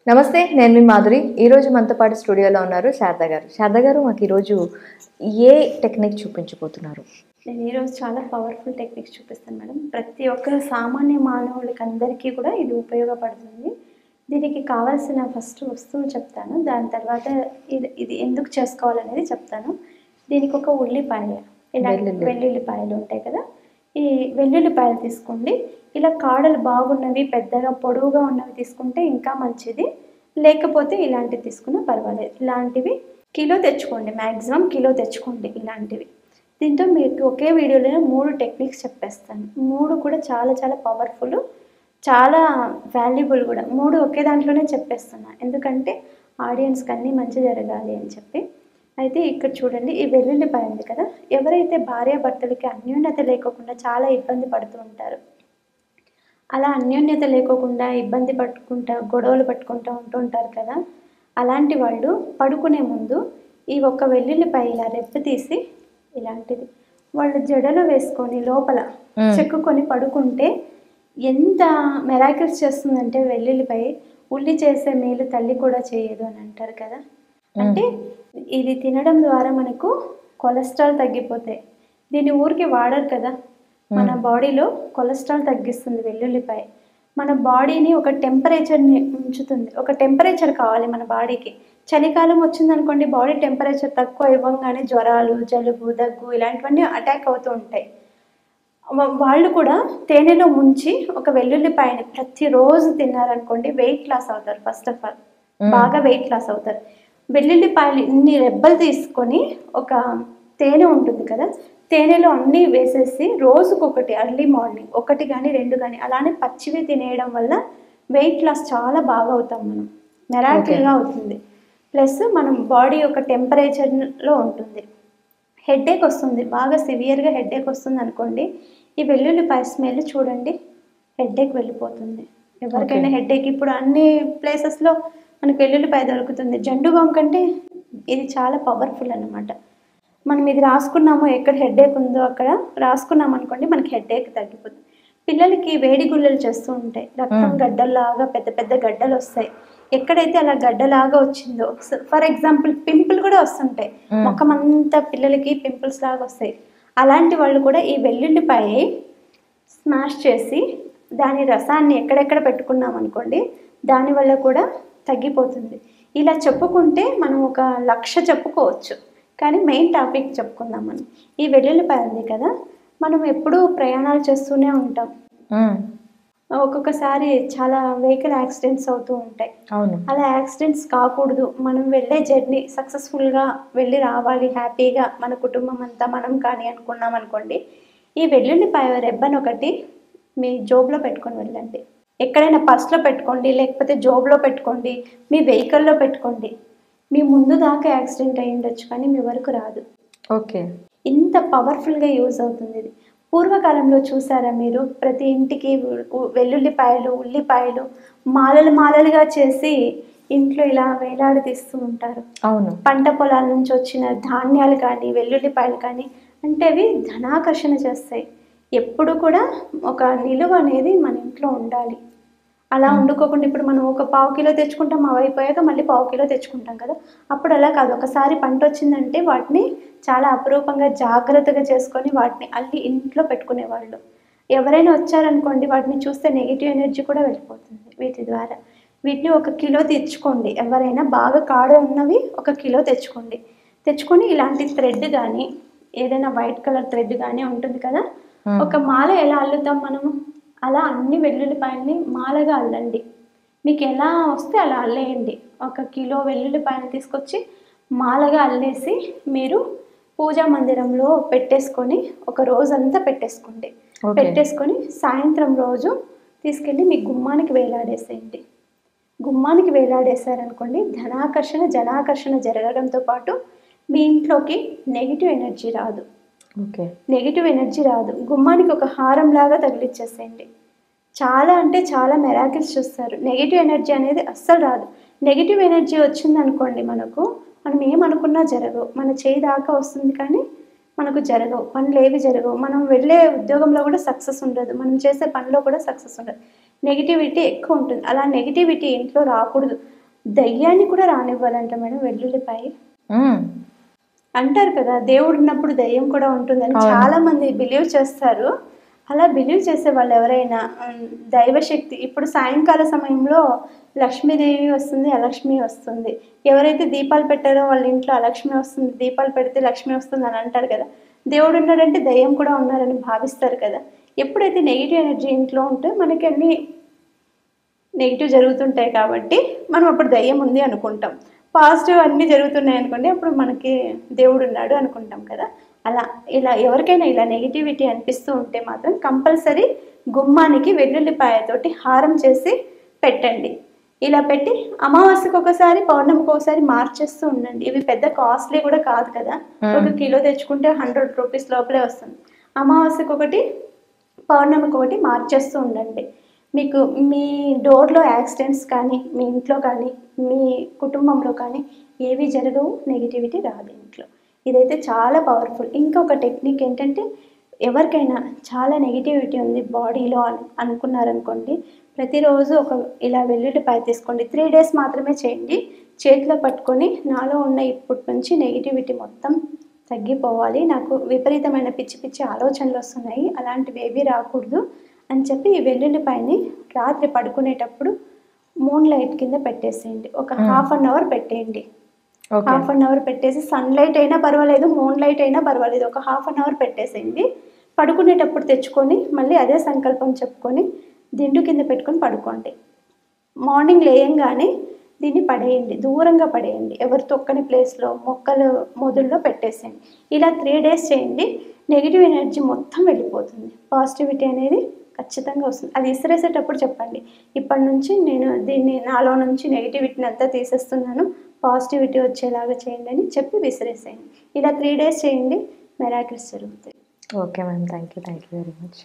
నమస్తే, నేను మీ మాధురి. ఈరోజు మనతో పాటు స్టూడియోలో ఉన్నారు శారద గారు. శారద గారు, మాకు ఈరోజు ఏ టెక్నిక్ చూపించబోతున్నారు? నేను ఈరోజు చాలా పవర్ఫుల్ టెక్నిక్స్ చూపిస్తాను మేడం. ప్రతి ఒక్క సామాన్య మానవులకి అందరికీ కూడా ఇది ఉపయోగపడుతుంది. దీనికి కావాల్సిన ఫస్ట్ వస్తువులు చెప్తాను. దాని తర్వాత ఇది ఎందుకు చేసుకోవాలనేది చెప్తాను. దీనికి ఒక ఉల్లిపాయ, ఇలా వెల్లుల్లిపాయలు ఉంటాయి కదా, ఈ వెల్లుల్లిపాయలు తీసుకోండి. ఇలా కాడలు బాగున్నవి, పెద్దగా పొడవుగా ఉన్నవి తీసుకుంటే ఇంకా మంచిది. లేకపోతే ఇలాంటివి తీసుకున్నా పర్వాలేదు. ఇలాంటివి కిలో తెచ్చుకోండి, మ్యాక్సిమం కిలో తెచ్చుకోండి ఇలాంటివి. దీంతో మీకు ఒకే వీడియోలో 3 టెక్నిక్స్ చెప్పేస్తాను. 3 కూడా చాలా చాలా పవర్ఫుల్, చాలా వాల్యుబుల్ కూడా. 3 ఒకే దాంట్లోనే చెప్పేస్తున్నా, ఎందుకంటే ఆడియన్స్కి అన్నీ మంచి జరగాలి అని చెప్పి. అయితే ఇక్కడ చూడండి, ఈ వెల్లుల్లిపాయ ఉంది కదా, ఎవరైతే భార్యాభర్తలకి అన్యోన్యత లేకోకుండా చాలా ఇబ్బంది పడుతూ ఉంటారు, అలా అన్యోన్యత లేకోకుండా ఇబ్బంది గొడవలు పట్టుకుంటూ ఉంటుంటారు కదా, అలాంటి వాళ్ళు పడుకునే ముందు ఈ ఒక్క వెల్లుల్లిపాయ ఇలా రెప్ప తీసి ఇలాంటిది వాళ్ళు జడలో వేసుకొని లోపల చెక్కుకొని పడుకుంటే ఎంత మెరాకిల్స్ చేస్తుందంటే, వెల్లుల్లిపాయ ఉల్లి చేసే మేలు తల్లి కూడా చేయదు అని అంటారు కదా. అంటే ఇది తినడం ద్వారా మనకు కొలెస్ట్రాల్ తగ్గిపోతాయి. దీన్ని ఊరికి వాడరు కదా, మన బాడీలో కొలెస్ట్రాల్ తగ్గిస్తుంది వెల్లుల్లిపాయ. మన బాడీని ఒక టెంపరేచర్ని ఉంచుతుంది. ఒక టెంపరేచర్ కావాలి మన బాడీకి. చలికాలం వచ్చిందనుకోండి, బాడీ టెంపరేచర్ తక్కువ ఇవ్వగానే జ్వరాలు, జలుబు, దగ్గు ఇలాంటివన్నీ అటాక్ అవుతూ ఉంటాయి. వాళ్ళు కూడా తేనెలో ముంచి ఒక వెల్లుల్లిపాయని ప్రతిరోజు తిన్నారనుకోండి, వెయిట్ లాస్ అవుతారు. ఫస్ట్ ఆఫ్ ఆల్ బాగా వెయిట్ లాస్ అవుతారు. వెల్లుల్లిపాయలు ఇన్ని రెబ్బలు తీసుకొని ఒక తేనె ఉంటుంది కదా, తేనెలో అన్నీ వేసేసి రోజుకొకటి ఎర్లీ మార్నింగ్ 1 కానీ 2 కానీ అలానే పచ్చివి తినేయడం వల్ల వెయిట్ లాస్ చాలా బాగా అవుతాం మనం. మెరాకిల్గా అవుతుంది. ప్లస్ మనం బాడీ ఒక టెంపరేచర్లో ఉంటుంది. హెడేక్ వస్తుంది, బాగా సివియర్గా హెడేక్ వస్తుంది అనుకోండి, ఈ వెల్లుల్లిపాయ స్మెల్ చూడండి, హెడేక్ వెళ్ళిపోతుంది. ఎవరికైనా హెడేక్, ఇప్పుడు అన్ని ప్లేసెస్లో మనకు వెల్లుల్లిపాయ దొరుకుతుంది. జండు బామ్ కంటే ఇది చాలా పవర్ఫుల్ అన్నమాట. మనం ఇది రాసుకున్నాము, ఎక్కడ హెడేక్ ఉందో అక్కడ రాసుకున్నాం అనుకోండి, మనకి హెడేక్ తగ్గిపోతుంది. పిల్లలకి వేడి గుళ్ళలు చేస్తూ ఉంటాయి, రక్తం గడ్డల్లాగా పెద్ద పెద్ద గడ్డలు వస్తాయి. ఎక్కడైతే అలా గడ్డలాగా వచ్చిందో, ఫర్ ఎగ్జాంపుల్ పింపుల్ కూడా వస్తుంటాయి, ముఖం అంతా పిల్లలకి పింపుల్స్ లాగా వస్తాయి. అలాంటి వాళ్ళు కూడా ఈ వెల్లుల్లిపాయ స్మాష్ చేసి దాని రసాన్ని ఎక్కడెక్కడ పెట్టుకున్నాం అనుకోండి, దానివల్ల కూడా తగ్గిపోతుంది. ఇలా చెప్పుకుంటే మనం ఒక 1,00,000 చెప్పుకోవచ్చు. కానీ మెయిన్ టాపిక్ చెప్పుకుందాం. మనం ఈ వెల్లుల్లిపాయ ఉంది కదా, మనం ఎప్పుడూ ప్రయాణాలు చేస్తూనే ఉంటాం. ఒక్కొక్కసారి చాలా వెహికల్ యాక్సిడెంట్స్ అవుతూ ఉంటాయి. అలా యాక్సిడెంట్స్ కాకూడదు, మనం వెళ్ళే జర్నీ సక్సెస్ఫుల్గా వెళ్ళి రావాలి హ్యాపీగా, మన కుటుంబం అంతా మనం కానీ అనుకున్నాం అనుకోండి, ఈ వెల్లుల్లిపాయ రెబ్బను ఒకటి మీ జోబులో పెట్టుకొని వెళ్ళండి. ఎక్కడైనా పర్స్లో పెట్టుకోండి, లేకపోతే జోబులో పెట్టుకోండి, మీ వెహికల్లో పెట్టుకోండి. మీ ముందు దాకా యాక్సిడెంట్ అయ్యి ఉండొచ్చు, కానీ మీ వరకు రాదు. ఓకే, ఇంత పవర్ఫుల్గా యూజ్ అవుతుంది ఇది. పూర్వకాలంలో చూసారా మీరు, ప్రతి ఇంటికి వెల్లుల్లిపాయలు, ఉల్లిపాయలు మాలలు మాలలుగా చేసి ఇంట్లో ఇలా వేలాడదీస్తూ ఉంటారు. అవును, పంట పొలాల నుంచి వచ్చిన ధాన్యాలు కానీ వెల్లుల్లిపాయలు కానీ, అంటే అవి ధనాకర్షణ చేస్తాయి. ఎప్పుడు కూడా ఒక నిలువ అనేది మన ఇంట్లో ఉండాలి. అలా వండుకోకుండా ఇప్పుడు మనం ఒక 1/4 కిలో తెచ్చుకుంటాం, అవి అయిపోయాక మళ్ళీ 1/4 కిలో తెచ్చుకుంటాం కదా, అప్పుడు అలా కాదు. ఒకసారి పంట వచ్చిందంటే వాటిని చాలా అపురూపంగా జాగ్రత్తగా చేసుకొని వాటిని అల్లి ఇంట్లో పెట్టుకునేవాళ్ళు. ఎవరైనా వచ్చారనుకోండి, వాటిని చూస్తే నెగిటివ్ ఎనర్జీ కూడా వెళ్ళిపోతుంది వీటి ద్వారా. వీటిని 1 కిలో తెచ్చుకోండి. ఎవరైనా బాగా కాడ ఉన్నవి 1 కిలో తెచ్చుకొని ఇలాంటి థ్రెడ్ కానీ ఏదైనా వైట్ కలర్ థ్రెడ్ కానీ ఉంటుంది కదా, ఒక మాల ఎలా అల్లుతాం మనము, అలా అన్ని వెల్లుల్లిపాయల్ని మాలగా అల్లండి. మీకు ఎలా వస్తే అలా అల్లేయండి. 1 కిలో వెల్లుల్లిపాయలు తీసుకొచ్చి మాలగా అల్లేసి మీరు పూజా మందిరంలో పెట్టేసుకొని ఒక రోజంతా పెట్టేసుకొని సాయంత్రం రోజు తీసుకెళ్ళి మీ గుమ్మానికి వేలాడేసేయండి. గుమ్మానికి వేలాడేసారనుకోండి, ధనాకర్షణ జనాకర్షణ జరగడంతో పాటు మీ ఇంట్లోకి నెగిటివ్ ఎనర్జీ రాదు. గుమ్మానికి ఒక హారం లాగా తగిలిచ్చేసేయండి. చాలా అంటే చాలా మెరాకిల్స్ చూస్తారు. నెగిటివ్ ఎనర్జీ అనేది అస్సలు రాదు. నెగిటివ్ ఎనర్జీ వచ్చిందనుకోండి, మనం ఏమనుకున్నా జరగవు. మన చేయి దాకా వస్తుంది కానీ మనకు జరగవు, పనులు ఏవి జరగవు, మనం వెళ్ళే ఉద్యోగంలో కూడా సక్సెస్ ఉండదు, మనం చేసే పనిలో కూడా సక్సెస్ ఉండదు, నెగిటివిటీ ఎక్కువ ఉంటుంది. అలా నెగిటివిటీ ఇంట్లో రాకూడదు. దయ్యాన్ని కూడా రానివ్వాలంట మేడం వెల్లుల్లిపాయ. అంటారు కదా దేవుడు ఉన్నప్పుడు దయ్యం కూడా ఉంటుందని, చాలా మంది బిలీవ్ చేస్తారు. అలా బిలీవ్ చేసే వాళ్ళు ఎవరైనా దైవశక్తి, ఇప్పుడు సాయంకాల సమయంలో లక్ష్మీదేవి వస్తుంది, అలక్ష్మి వస్తుంది. ఎవరైతే దీపాలు పెట్టారో వాళ్ళ ఇంట్లో అలక్ష్మి వస్తుంది, దీపాలు పెడితే లక్ష్మి వస్తుంది అని అంటారు కదా. దేవుడు ఉన్నాడంటే దయ్యం కూడా ఉన్నారని భావిస్తారు కదా. ఎప్పుడైతే నెగిటివ్ ఎనర్జీ ఇంట్లో ఉంటే మనకి అన్ని నెగిటివ్ జరుగుతుంటాయి కాబట్టి మనం అప్పుడు దయ్యం ఉంది అనుకుంటాం. పాజిటివ్ అన్నీ జరుగుతున్నాయి అనుకోండి, అప్పుడు మనకి దేవుడు ఉన్నాడు అనుకుంటాం కదా. అలా ఇలా ఎవరికైనా ఇలా నెగిటివిటీ అనిపిస్తూ ఉంటే మాత్రం కంపల్సరీ గుమ్మానికి వెల్లుల్లిపాయతోటి హారం చేసి పెట్టండి. ఇలా పెట్టి అమావాస్యకు ఒకసారి, పౌర్ణమికి ఒకసారి మార్చేస్తూ ఉండండి. ఇవి పెద్ద కాస్ట్లీ కూడా కాదు కదా, 1 కిలో తెచ్చుకుంటే 100 రూపీస్ లోపలే వస్తుంది. అమావాస్యకు ఒకటి, పౌర్ణమికి ఒకటి మార్చేస్తూ ఉండండి. మీకు మీ డోర్లో యాక్సిడెంట్స్ కానీ, మీ ఇంట్లో కానీ, మీ కుటుంబంలో కానీ ఏవి జరగవు, నెగిటివిటీ రాదు ఇంట్లో. ఇదైతే చాలా పవర్ఫుల్. ఇంకొక టెక్నిక్ ఏంటంటే, ఎవరికైనా చాలా నెగిటివిటీ ఉంది బాడీలో అని అనుకున్నారనుకోండి, ప్రతిరోజు ఇలా వెల్లుల్లిపాయ తీసుకోండి. 3 డేస్ మాత్రమే చేయండి. చేతిలో పట్టుకొని నాలో ఉన్న ఇప్పటి నుంచి నెగిటివిటీ మొత్తం తగ్గిపోవాలి, నాకు విపరీతమైన పిచ్చి పిచ్చి ఆలోచనలు వస్తున్నాయి, అలాంటివి ఏవి రాకూడదు అని చెప్పి ఈ వెల్లుల్లిపాయని రాత్రి పడుకునేటప్పుడు మూన్ లైట్ కింద పెట్టేసేయండి. ఒక ½ అన్ అవర్ పెట్టేయండి. ½ అన్ అవర్ పెట్టేసి సన్లైట్ అయినా పర్వాలేదు, మూన్ లైట్ అయినా పర్వాలేదు, ఒక ½ అన్ అవర్ పెట్టేసేయండి. పడుకునేటప్పుడు తెచ్చుకొని మళ్ళీ అదే సంకల్పం చెప్పుకొని దిండు కింద పెట్టుకొని పడుకోండి. మార్నింగ్ లేయంగానే దీన్ని పడేయండి, దూరంగా పడేయండి, ఎవరు తొక్కని ప్లేస్లో, మొక్కలు మొదల్లో పెట్టేసేయండి. ఇలా 3 డేస్ చేయండి. నెగిటివ్ ఎనర్జీ మొత్తం వెళ్ళిపోతుంది, పాజిటివిటీ అనేది ఖచ్చితంగా వస్తుంది. అది విసిరేసేటప్పుడు చెప్పండి, ఇప్పటి నుంచి నేను దీన్ని నాలో నుంచి నెగిటివిటీని అంతా తీసేస్తున్నాను, పాజిటివిటీ వచ్చేలాగా చేయండి అని చెప్పి విసిరేసేయండి. ఇలా 3 డేస్ చేయండి, మిరాకిల్స్ జరుగుతాయి. Okay ma'am, thank you very much.